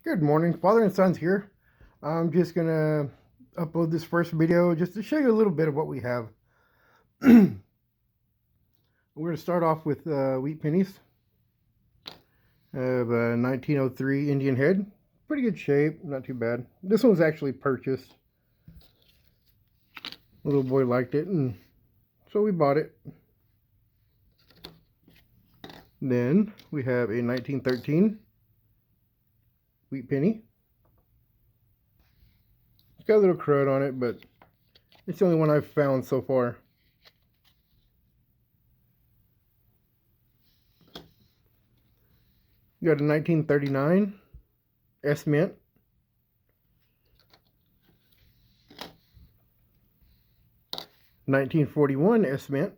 Good morning, Father and Sons here. I'm just gonna upload this first video just to show you a little bit of what we have. We're gonna start off with wheat pennies. I have a 1903 Indian head. Pretty good shape, not too bad. This one was actually purchased. A little boy liked it, and so we bought it. Then we have a 1913 wheat penny. It's got a little crud on it, but it's the only one I've found so far. You got a 1939 S Mint. (1941) S Mint.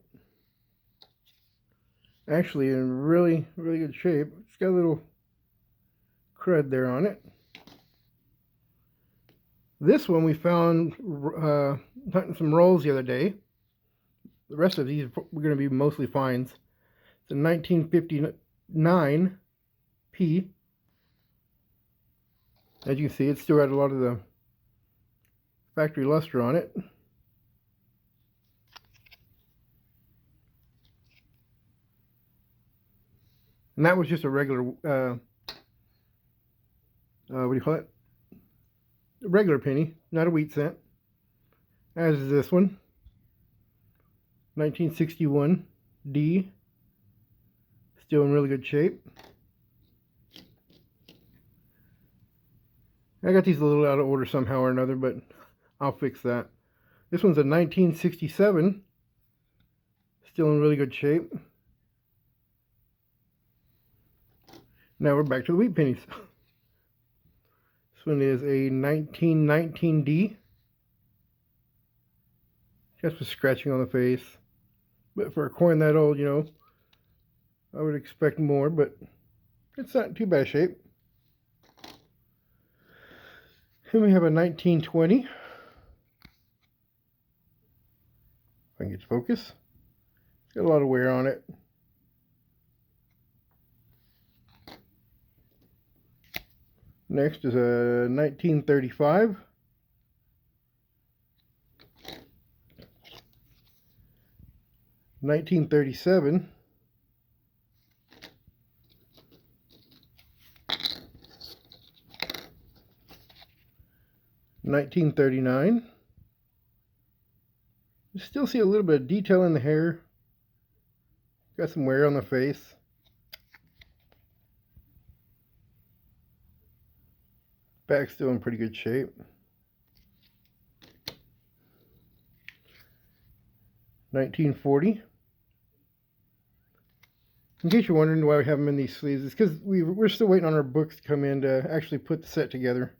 Actually in really good shape. It's got a little crud there on it. This one we found hunting some rolls the other day. The rest of these are going to be mostly finds. It's a 1959 P. As you can see, it's still got a lot of the factory luster on it. And that was just a regular, what do you call it? A regular penny, not a wheat cent. As is this one. 1961 D. Still in really good shape. I got these a little out of order somehow or another, but I'll fix that. This one's a 1967. Still in really good shape. Now we're back to the wheat pennies. This one is a 1919 D. Just with scratching on the face. But for a coin that old, you know, I would expect more, but it's not in too bad shape. Then we have a 1920. If I can get to focus. It's got a lot of wear on it. Next is a 1935. (1937). 1939. You still see a little bit of detail in the hair. Got some wear on the face. Back's still in pretty good shape. 1940. In case you're wondering why we have them in these sleeves, it's because we're still waiting on our books to come in to actually put the set together.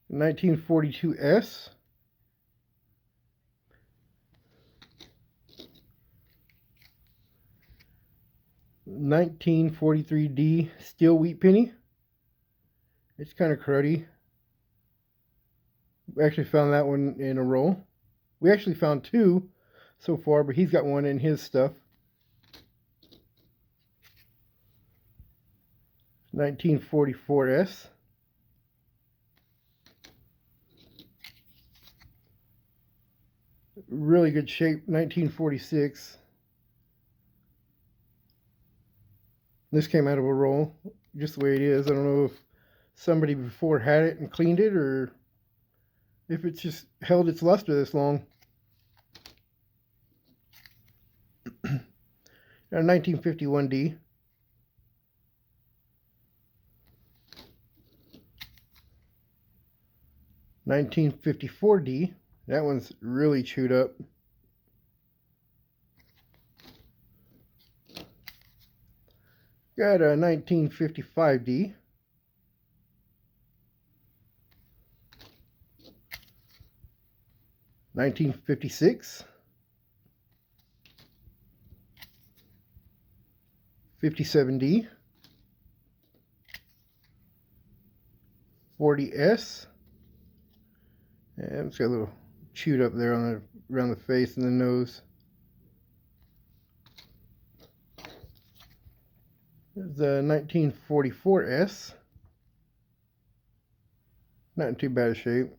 1942 S. 1943 D steel wheat penny. It's kind of cruddy. We actually found that one in a roll. We actually found two so far, but he's got one in his stuff. 1944 S. Really good shape. 1946. This came out of a roll, just the way it is. I don't know if somebody before had it and cleaned it, or if it's just held its luster this long. A 1951 D. 1954 D. That one's really chewed up. Got a 1955 D. 1956. 57 D. 40 S. And it's got a little chewed up there on around the face and the nose. There's the 1944 S. Not in too bad a shape.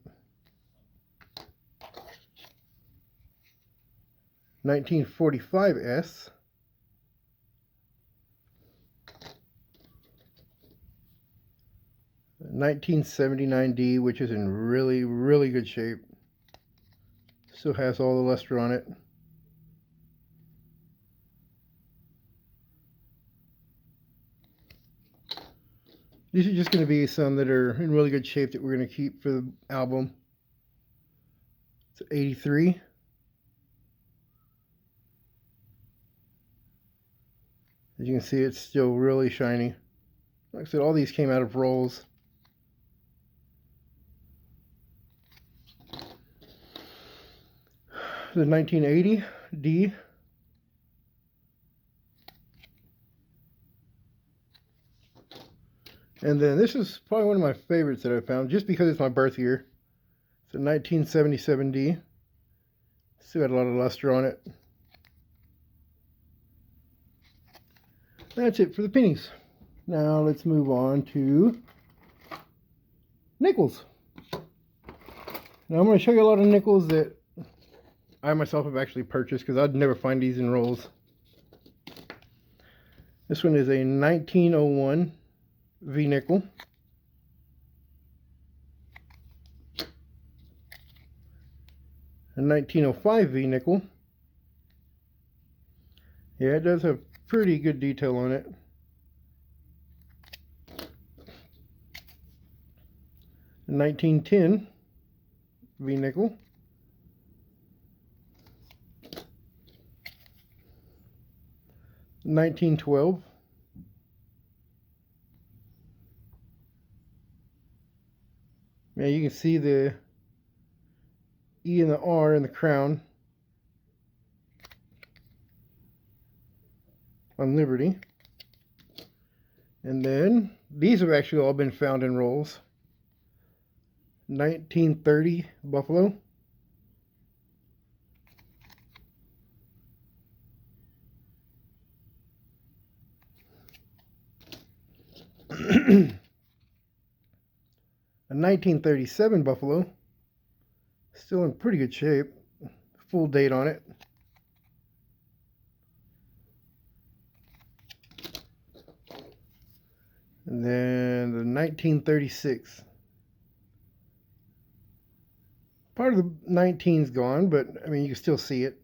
1945S. 1979D, which is in really, really good shape. Still has all the luster on it. These are just going to be some that are in really good shape that we're going to keep for the album. It's 83. As you can see, it's still really shiny. Like I said, all these came out of rolls. The 1980 D. And then this is probably one of my favorites that I found, just because it's my birth year. It's a 1977 D. Still got a lot of luster on it. That's it for the pennies. Now let's move on to nickels. Now I'm going to show you a lot of nickels that I myself have actually purchased, because I'd never find these in rolls. This one is a 1901 V nickel. A 1905 V nickel. Yeah, it does have pretty good detail on it. A 1910 V nickel. A 1912. Yeah, you can see the E and the R in the crown on Liberty. And then these have actually all been found in rolls. 1930 Buffalo. A 1937 Buffalo. Still in pretty good shape. Full date on it. And then the 1936. Part of the 19's gone, but I mean, you can still see it.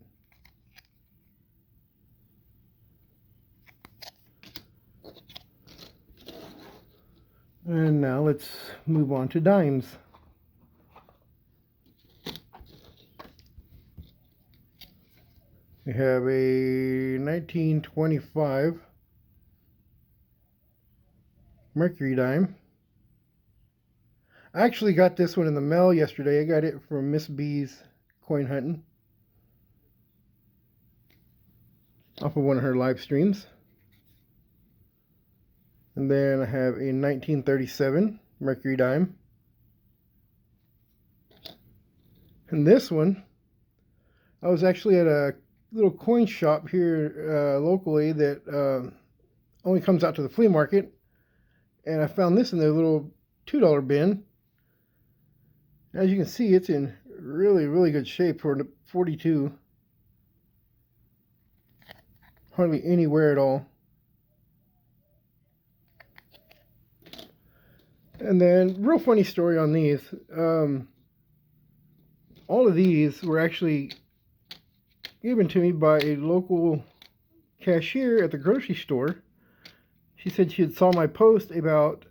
And now let's move on to dimes. We have a 1925 Mercury dime. I actually got this one in the mail yesterday. I got it from Miss B's Coin Hunting, off of one of her live streams. And then I have a 1937 Mercury dime. And this one, I was actually at a little coin shop here locally that only comes out to the flea market. And I found this in their little $2 bin. As you can see, it's in really, really good shape for 42. Hardly any wear at all. And then, real funny story on these. All of these were actually given to me by a local cashier at the grocery store. She said she had saw my post about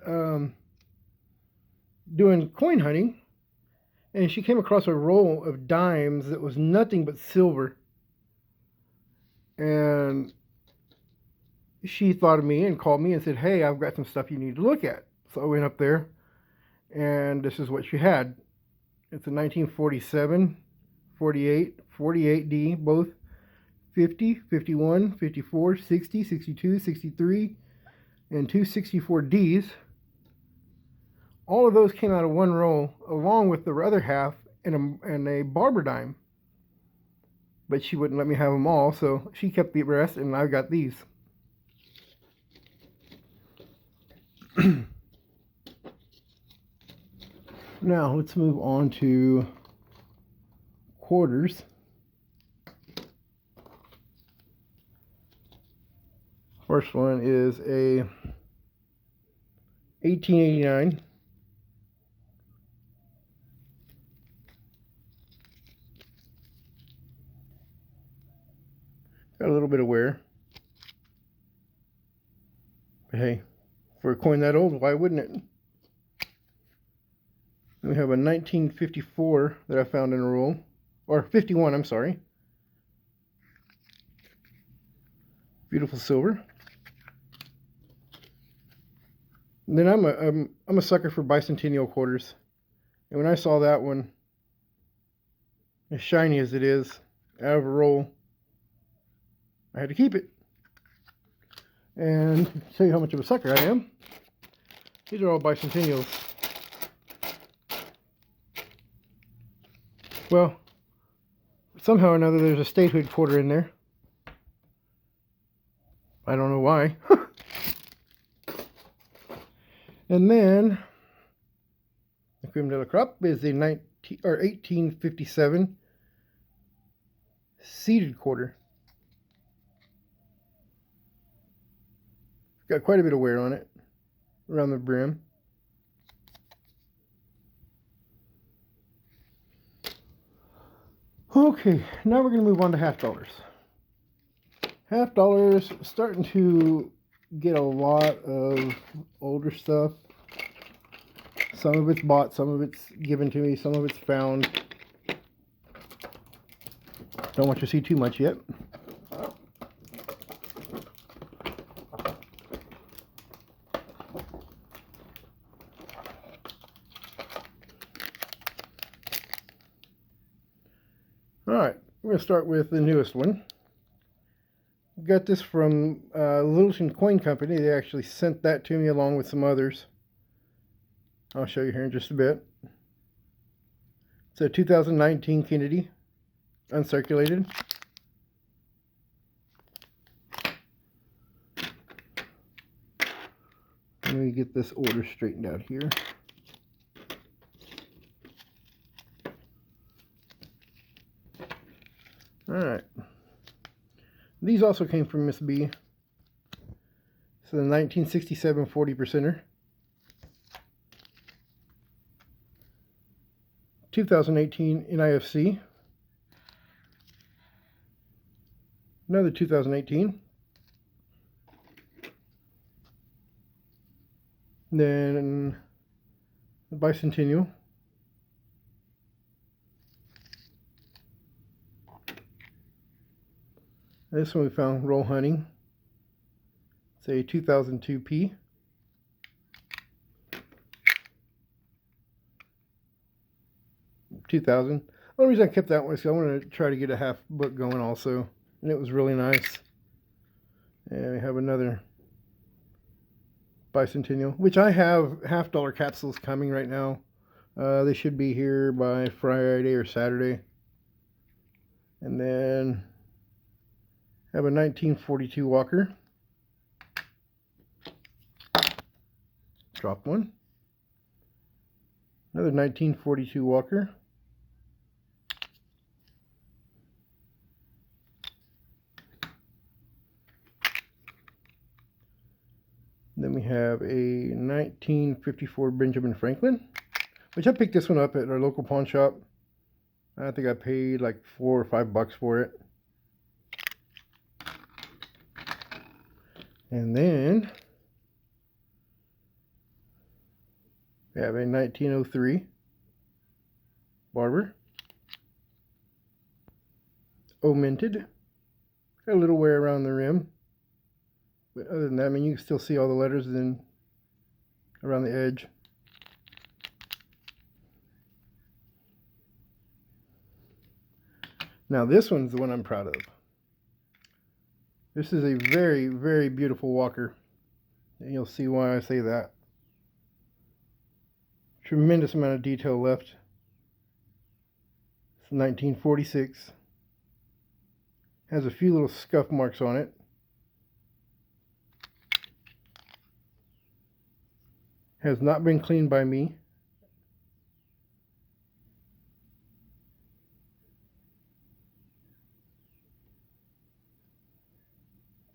doing coin hunting, and she came across a roll of dimes that was nothing but silver. And she thought of me and called me and said, "Hey, I've got some stuff you need to look at." So I went up there, and this is what she had. It's a 1947, 48, 48D, both 50, 51, 54, 60, 62, 63, and two 64Ds. All of those came out of one roll, along with the other half and a barber dime. But she wouldn't let me have them all, so she kept the rest, and I got these. Now let's move on to quarters. First one is a 1889. Got a little bit of wear. But hey, for a coin that old, why wouldn't it? We have a 1954 that I found in a roll. Or 51, I'm sorry. Beautiful silver. And then I'm a sucker for bicentennial quarters. And when I saw that one, as shiny as it is, out of a roll, I had to keep it. And to show you how much of a sucker I am, these are all bicentennials. Well, somehow or another there's a statehood quarter in there. I don't know why. And then the creme de la crop is a 1857 seeded quarter. Got quite a bit of wear on it around the brim. Okay, now we're going to move on to half dollars. Half dollars starting to get a lot of older stuff. Some of it's bought, some of it's given to me, some of it's found. Don't want you to see too much yet. Alright, we're going to start with the newest one. Got this from Littleton Coin Company. They actually sent that to me along with some others. I'll show you here in just a bit. It's a 2019 Kennedy, uncirculated. Let me get this order straightened out here. Alright. These also came from Miss B. So the 1967 40%er. 2018 NIFC. Another 2018. Then the bicentennial. This one we found roll hunting. It's a 2002P. The only reason I kept that one is because I wanted to try to get a half book going also, and it was really nice. And we have another bicentennial, which I have half dollar capsules coming right now. They should be here by Friday or Saturday. And then have a 1942 Walker. Drop one. Another 1942 Walker. Then we have a 1954 Benjamin Franklin, which I picked this one up at our local pawn shop. I think I paid like $4 or $5 for it. And then we have a 1903 Barber. Minted. Got a little wear around the rim. But other than that, I mean, you can still see all the letters in around the edge. Now this one's the one I'm proud of. This is a very, very beautiful Walker. And you'll see why I say that. Tremendous amount of detail left. It's 1946. Has a few little scuff marks on it. Has not been cleaned by me.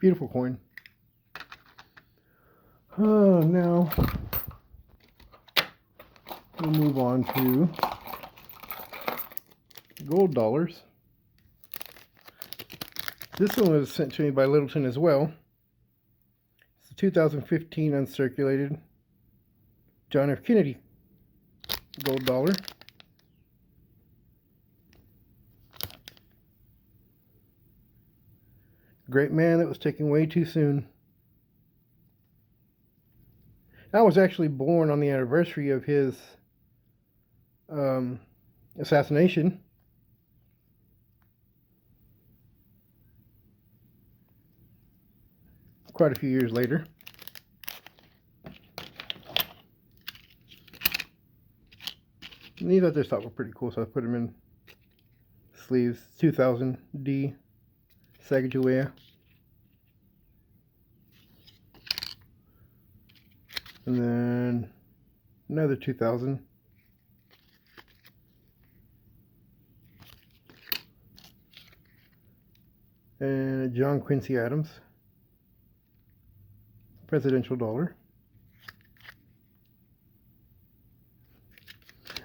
Beautiful coin. Now we'll move on to gold dollars. This one was sent to me by Littleton as well. It's a 2015 uncirculated John F. Kennedy gold dollar. Great man that was taken way too soon. I was actually born on the anniversary of his assassination. Quite a few years later. And these I just thought were pretty cool, so I put them in sleeves. 2000 D Sacagawea. And then another 2000. And a John Quincy Adams presidential dollar.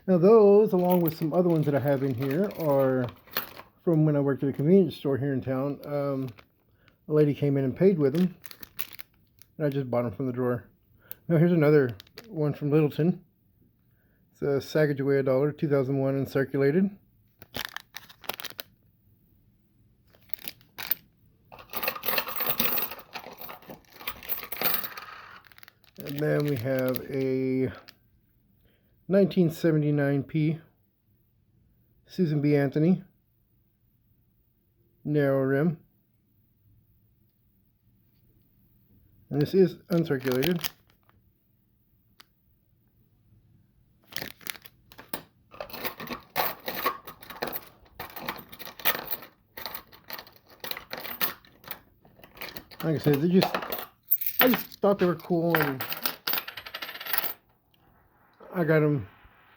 Now those, along with some other ones that I have in here, are from when I worked at a convenience store here in town. A lady came in and paid with them, and I just bought them from the drawer. Now here's another one from Littleton. It's a Sacagawea dollar, 2001 uncirculated. And then we have a 1979p Susan B. Anthony narrow rim. And this is uncirculated. Like I said, I just thought they were cool, and I got them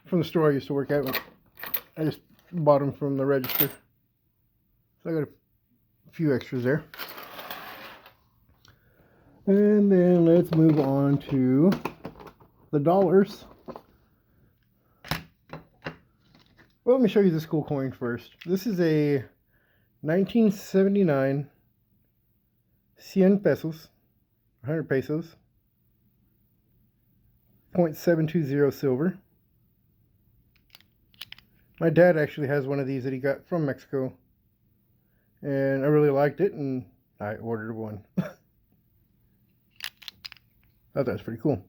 from the store I used to work at. I just bought them from the register. So I got a few extras there. And then let's move on to the dollars. Well, let me show you this cool coin first. This is a 1979 100 pesos, 100 pesos, 0.720 silver. My dad actually has one of these that he got from Mexico, and I really liked it, and I ordered one. I thought that was pretty cool.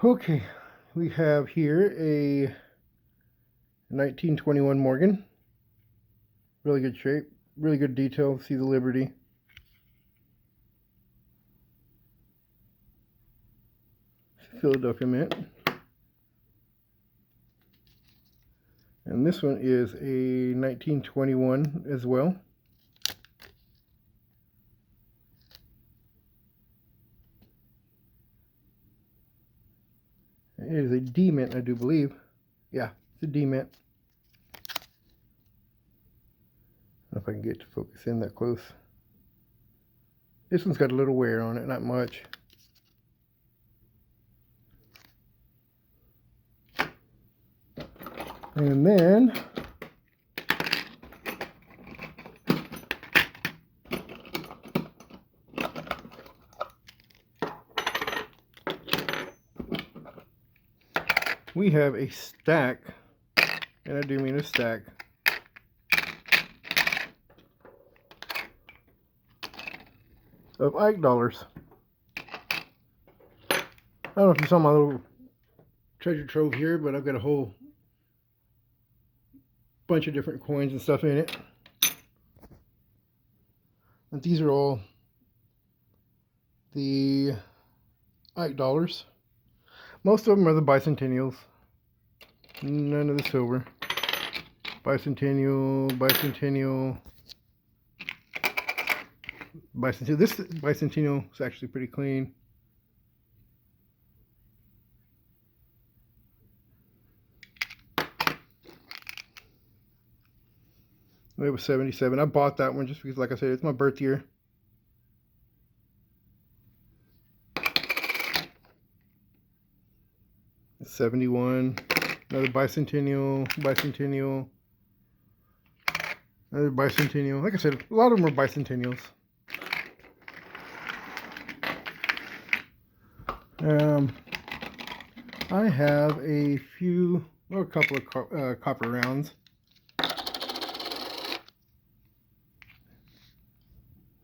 Okay, we have here a 1921 Morgan. Really good shape, really good detail. See the Liberty. Philadelphia Mint. And this one is a 1921 as well. It is a D mint, I do believe. Yeah, it's a D mint. I don't know if I can get to focus in that close. This one's got a little wear on it, not much. And then we have a stack, and I do mean a stack, of Ike dollars. I don't know if you saw my little treasure trove here, but I've got a whole bunch of different coins and stuff in it. And these are all the Ike dollars. Most of them are the bicentennials. None of the silver. Bicentennial, bicentennial, bicentennial. This bicentennial is actually pretty clean. It was 77. I bought that one just because, like I said, it's my birth year. It's 71. Another bicentennial, bicentennial, another bicentennial. Like I said, a lot of them are bicentennials. I have a few, or a couple of copper rounds.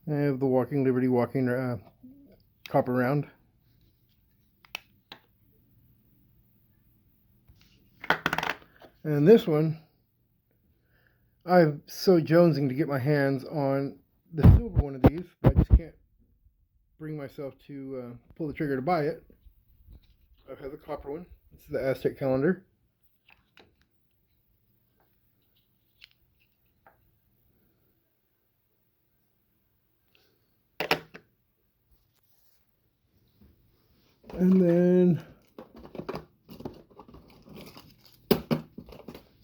I have the Walking Liberty walking copper round. And this one, I'm so jonesing to get my hands on the silver one of these, but I just can't bring myself to pull the trigger to buy it. I have the copper one. This is the Aztec calendar. And then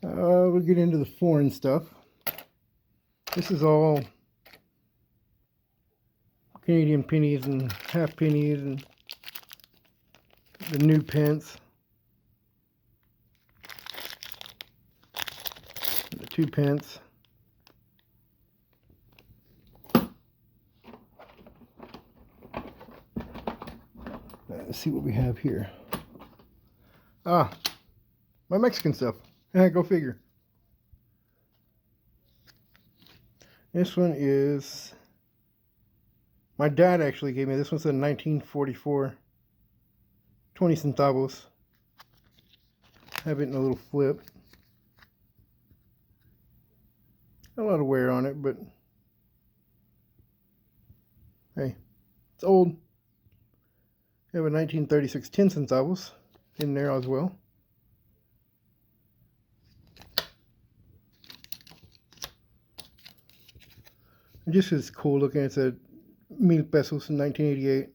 we'll get into the foreign stuff. This is all Canadian pennies and half pennies and the new pence, the 2 pence. Let's see what we have here. Ah, my Mexican stuff. Go figure. This one is, my dad actually gave me this. One's a 1944, 20 centavos. Have it in a little flip. A lot of wear on it, but hey, it's old. I have a 1936 10 centavos in there as well. It just is cool looking. It's a 1000 pesos in 1988.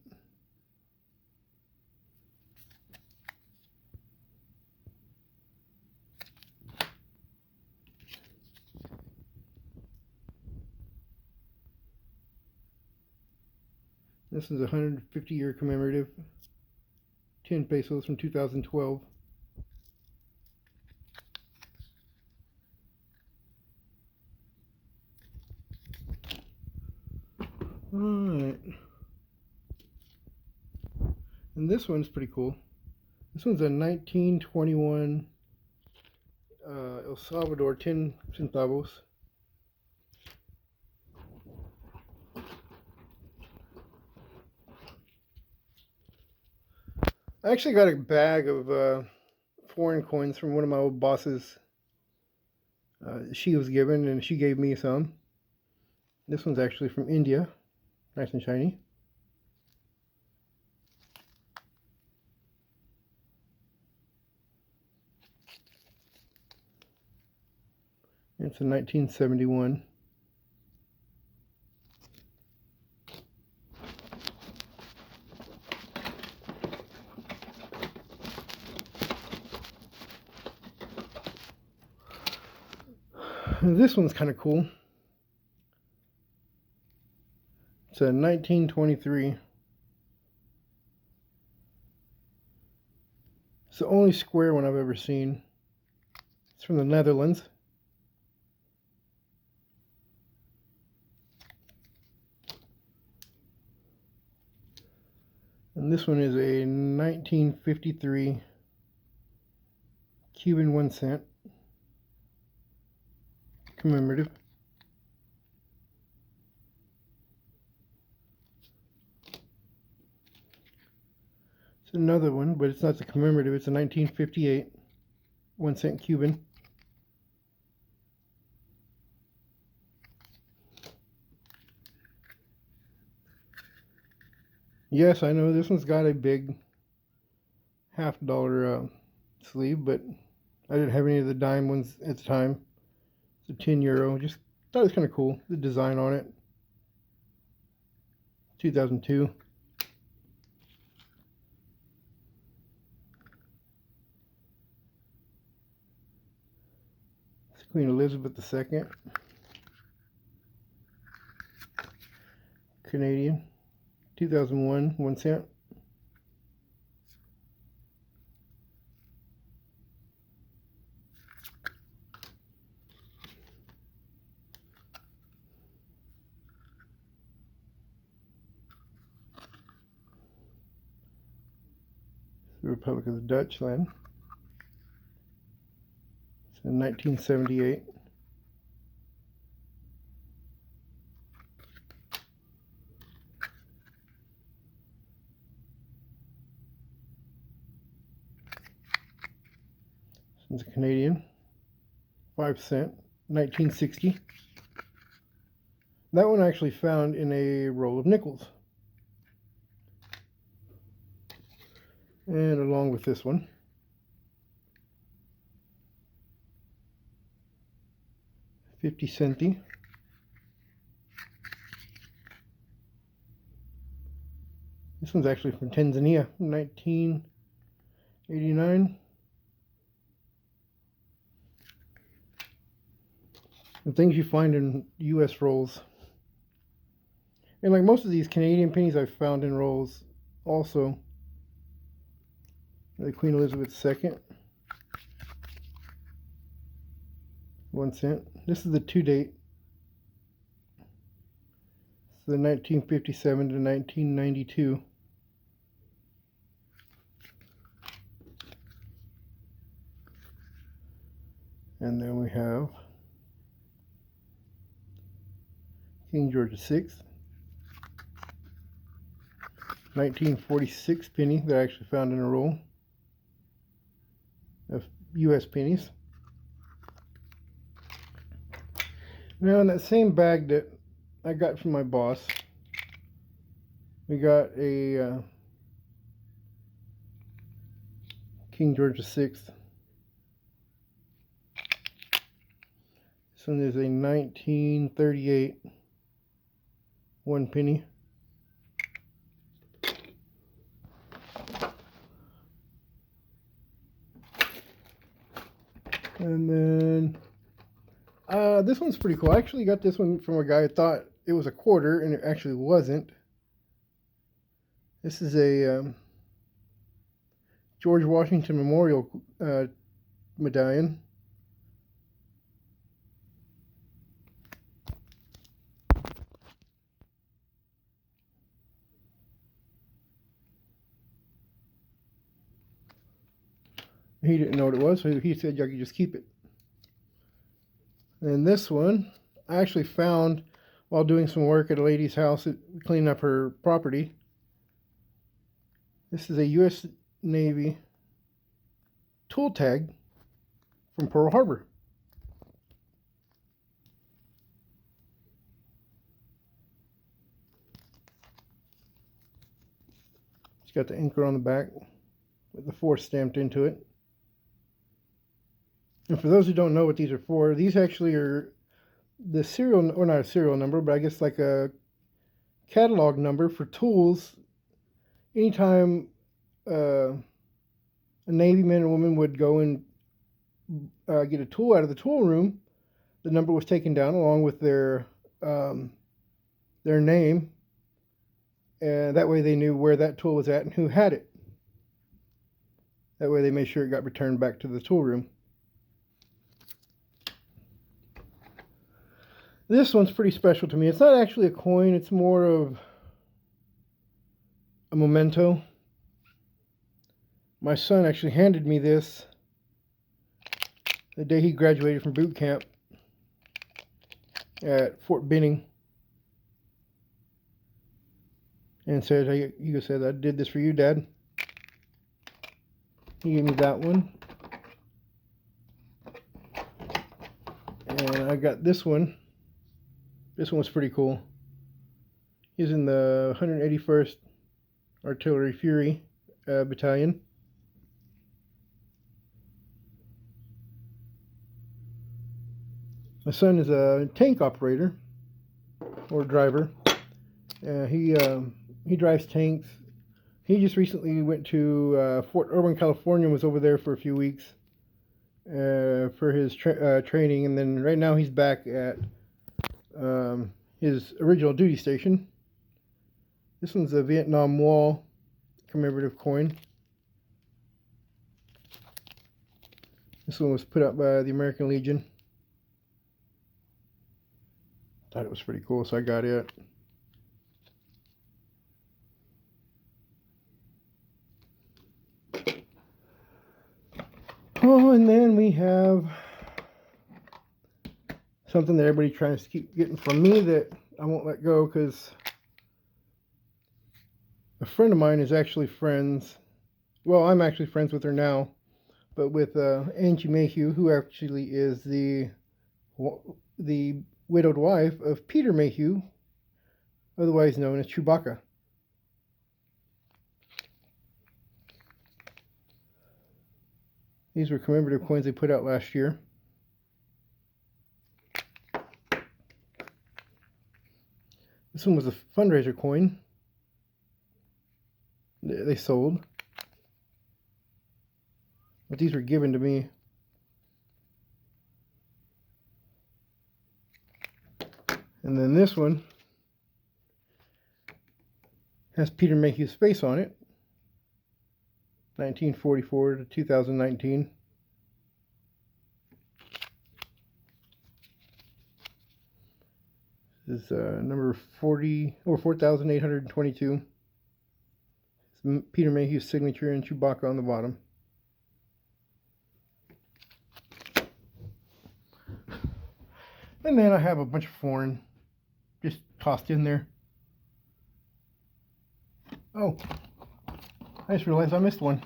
This is a 150-year commemorative 10 pesos from 2012. Alright. And this one's pretty cool. This one's a 1921 El Salvador 10 centavos. I actually got a bag of foreign coins from one of my old bosses. She was given, and she gave me some. This one's actually from India. Nice and shiny. It's a 1971. This one's kind of cool. It's a 1923. It's the only square one I've ever seen. It's from the Netherlands. And this one is a 1953 Cuban 1 cent commemorative. It's another one, but it's not the commemorative. It's a 1958 1 cent Cuban. Yes, I know this one's got a big $half sleeve, but I didn't have any of the dime ones at the time. It's a 10 euro. Just thought it was kind of cool, the design on it. 2002. It's Queen Elizabeth II. Canadian. 2001, 1 cent. The Republic of the Dutchland. It's in 1978. This is a Canadian. 5 cent. 1960. That one I actually found in a roll of nickels. And along with this one, 50 centi. This one's actually from Tanzania, 1989. The things you find in U.S. rolls. And like most of these Canadian pennies I've found in rolls also. The Queen Elizabeth II. 1 cent. This is the to date. It's the 1957 to 1992. And then we have King George VI. 1946 penny that I actually found in a roll of U.S. pennies. Now in that same bag that I got from my boss, we got a King George VI. This one is a 1938 1 penny. And then this one's pretty cool. I actually got this one from a guy who thought it was a quarter, and it actually wasn't. This is a George Washington Memorial medallion. He didn't know what it was, so he said I could just keep it. And this one I actually found while doing some work at a lady's house cleaning up her property. This is a U.S. Navy tool tag from Pearl Harbor. It's got the anchor on the back with the 4 stamped into it. And for those who don't know what these are for, these actually are the serial, or not a serial number, but I guess like a catalog number for tools. Anytime a Navy man or woman would go and get a tool out of the tool room, the number was taken down along with their name, and that way they knew where that tool was at and who had it. That way they made sure it got returned back to the tool room. This one's pretty special to me. It's not actually a coin, it's more of a memento. My son actually handed me this the day he graduated from boot camp at Fort Benning, and said, "Hey, you said I did this for you, Dad." He gave me that one, and I got this one. This one was pretty cool. He's in the 181st Artillery Fury Battalion. My son is a tank operator or driver. He drives tanks. He just recently went to Fort Irwin, California, and was over there for a few weeks for his training, and then right now he's back at his original duty station This one's a Vietnam Wall commemorative coin. This one was put out by the American Legion. Thought it was pretty cool, so I got it. Oh, and then we have something that everybody tries to keep getting from me that I won't let go, because a friend of mine is actually friends. Well, I'm actually friends with her now, but with Angie Mayhew, who actually is the widowed wife of Peter Mayhew, otherwise known as Chewbacca. These were commemorative coins they put out last year. This one was a fundraiser coin they sold, but these were given to me. And then this one has Peter Mayhew's face on it, 1944 to 2019. This is number 4,822. It's Peter Mayhew's signature and Chewbacca on the bottom. And then I have a bunch of foreign just tossed in there. Oh, I just realized I missed one.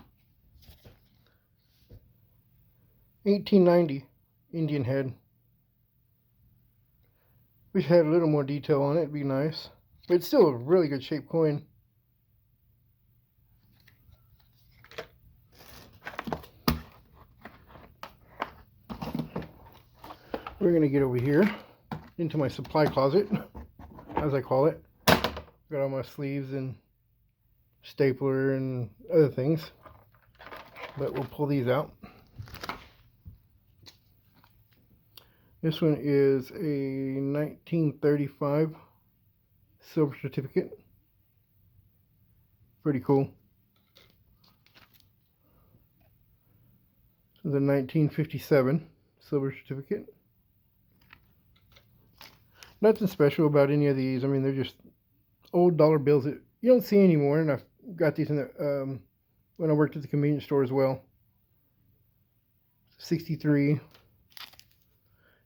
1890 Indian head. Wish it had a little more detail on it, it'd be nice. But it's still a really good shaped coin. We're going to get over here into my supply closet, as I call it. Got all my sleeves and stapler and other things. But we'll pull these out. This one is a 1935 silver certificate. Pretty cool. This is a 1957 silver certificate. Nothing special about any of these. I mean, they're just old dollar bills that you don't see anymore. And I've got these in the when I worked at the convenience store as well. 63.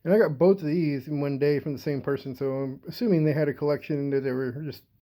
And I got both of these in one day from the same person, so I'm assuming they had a collection that they were just